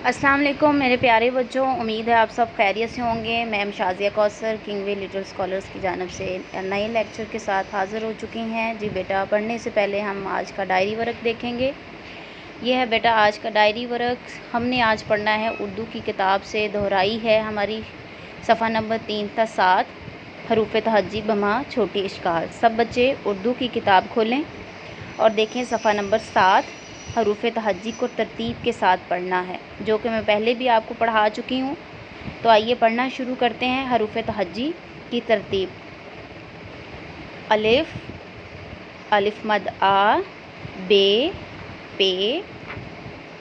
अस्सलाम वालेकुम मेरे प्यारे बच्चों, उम्मीद है आप सब खैरियत से होंगे। मैं शाज़िया कौसर किंगवे लिटिल स्कॉलर्स की जानिब से नए लेक्चर के साथ हाज़िर हो चुकी हैं। जी बेटा, पढ़ने से पहले हम आज का डायरी वर्क देखेंगे। ये है बेटा आज का डायरी वर्क। हमने आज पढ़ना है उर्दू की किताब से, दोहराई है हमारी सफ़ा नंबर 3 था 7, हरूफ तहज्जी बमा छोटी इश्काल। सब बच्चे उर्दू की किताब खोलें और देखें सफ़ा नंबर 7। हरूफ तहज्जी को तरतीब के साथ पढ़ना है, जो कि मैं पहले भी आपको पढ़ा चुकी हूँ। तो आइए पढ़ना शुरू करते हैं हरूफ तहज्जी की तरतीब। अलिफ, अलिफ मद आ, बे, पे,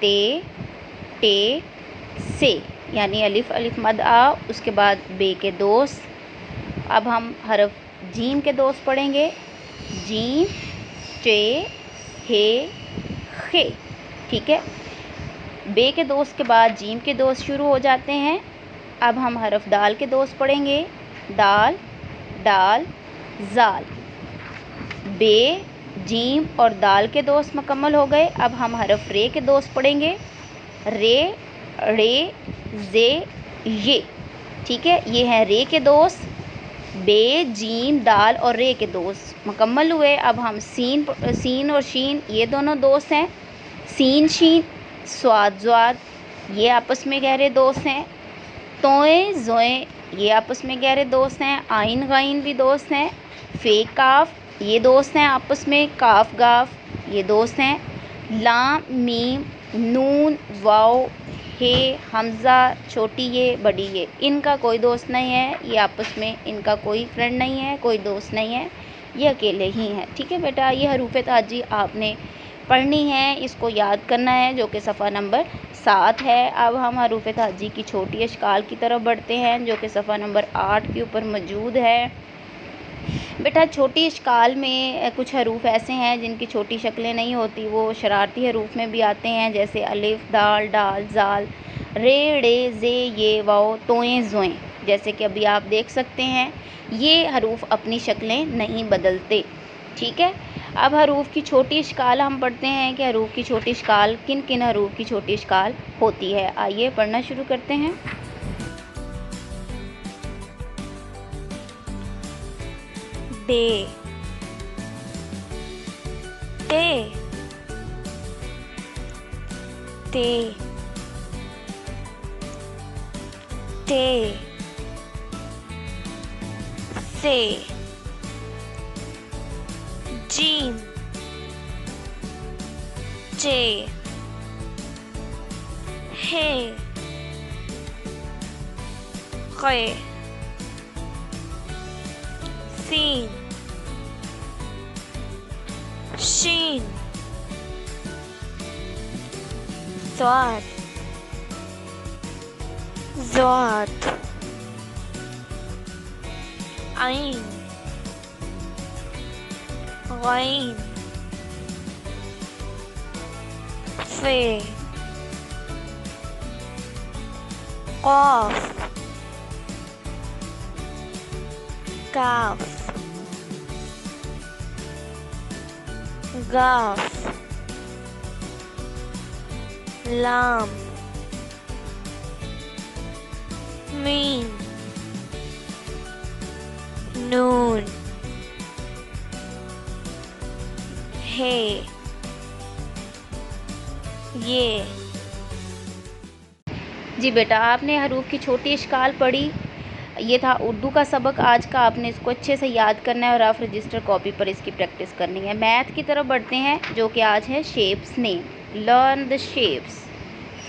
ते, टे, से, यानी अलिफ अलिफ मद आ, उसके बाद बे के दोस्त। अब हम हरफ जीम के दोस्त पढ़ेंगे। जीम, चे, हे, खे। ठीक है, बे के दोस्त के बाद जीम के दोस्त शुरू हो जाते हैं। अब हम हरफ दाल के दोस्त पढ़ेंगे। दाल, डाल, जाल। बे, जीम और दाल के दोस्त मुकम्मल हो गए। अब हम हरफ रे के दोस्त पढ़ेंगे। रे, रे, जे, ये। ठीक है, ये हैं रे के दोस्त। बे, जीम, दाल और रे के दोस्त मुकम्मल हुए। अब हम सीन और शीन, ये दोनों दोस्त हैं। सीन शीन, स्वाद ज़्वाद, ये आपस में गहरे दोस्त हैं। तोए ज़ोए, ये आपस में गहरे दोस्त हैं। आइन गाइन भी दोस्त हैं। फे काफ, ये दोस्त हैं आपस में। काफ गाफ, ये दोस्त हैं। लाम मीम, नून वाओ, हे, हमज़ा, छोटी ये बड़ी ये, इनका कोई दोस्त नहीं है। ये आपस में इनका कोई फ्रेंड नहीं है, कोई दोस्त नहीं है, ये अकेले ही हैं। ठीक है बेटा, ये हरूफ तहज्जी आपने पढ़नी है, इसको याद करना है, जो कि सफ़ा नंबर 7 है। अब हम हरूफ तहज्जी की छोटी अशकाल की तरफ बढ़ते हैं, जो कि सफ़ा नंबर 8 के ऊपर मौजूद है। बेटा, छोटी अशकाल में कुछ हरूफ ऐसे हैं जिनकी छोटी शक्लें नहीं होती, वो शरारती हरूफ में भी आते हैं, जैसे अलिफ, दाल, डाल, जाल, रे, रे, जे, ये, वाओ, तोएं, ज़ोएं। जैसे कि अभी आप देख सकते हैं, ये हरूफ अपनी शक्लें नहीं बदलते। ठीक है, अब हरूफ की छोटी अशकाल हम पढ़ते हैं कि हरूफ की छोटी अशकाल किन किन हरूफ की छोटी अशकाल होती है। आइए पढ़ना शुरू करते हैं। बे, ते, ते, ते, से, जीम, चे, हे, खे, सीन, शीन, स्वाद, ज़ात, आइन, गाइन, फे, क़ाफ, काफ, गाफ, लाम, मीम, नून, हे, ये। जी बेटा, आपने हरूफ की छोटी अशकाल पढ़ी। ये था उर्दू का सबक आज का। आपने इसको अच्छे से याद करना है और आप रजिस्टर कॉपी पर इसकी प्रैक्टिस करनी है। मैथ की तरफ बढ़ते हैं, जो कि आज है shapes name. Learn the shapes.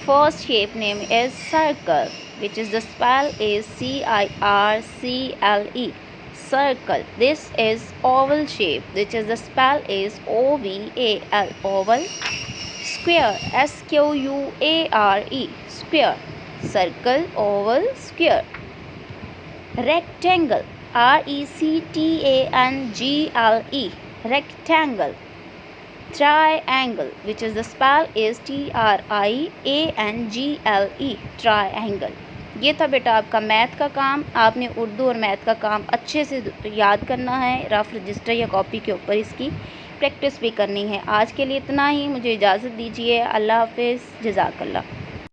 First shape name is circle, which is the spell is CIRCLE, circle. This is oval shape, which is the spell is OVAL, oval. Square, SQUARE, square. Circle, oval, square. Rectangle, RECTANGLE, rectangle. Triangle, which is the spell is TRIANGLE, triangle. ये था बेटा आपका math का काम। आपने उर्दू और math का काम अच्छे से याद करना है, रफ रजिस्टर या कॉपी के ऊपर इसकी प्रैक्टिस भी करनी है। आज के लिए इतना ही, मुझे इजाज़त दीजिए। अल्लाह हाफ़िज़, जज़ाकल्लाह।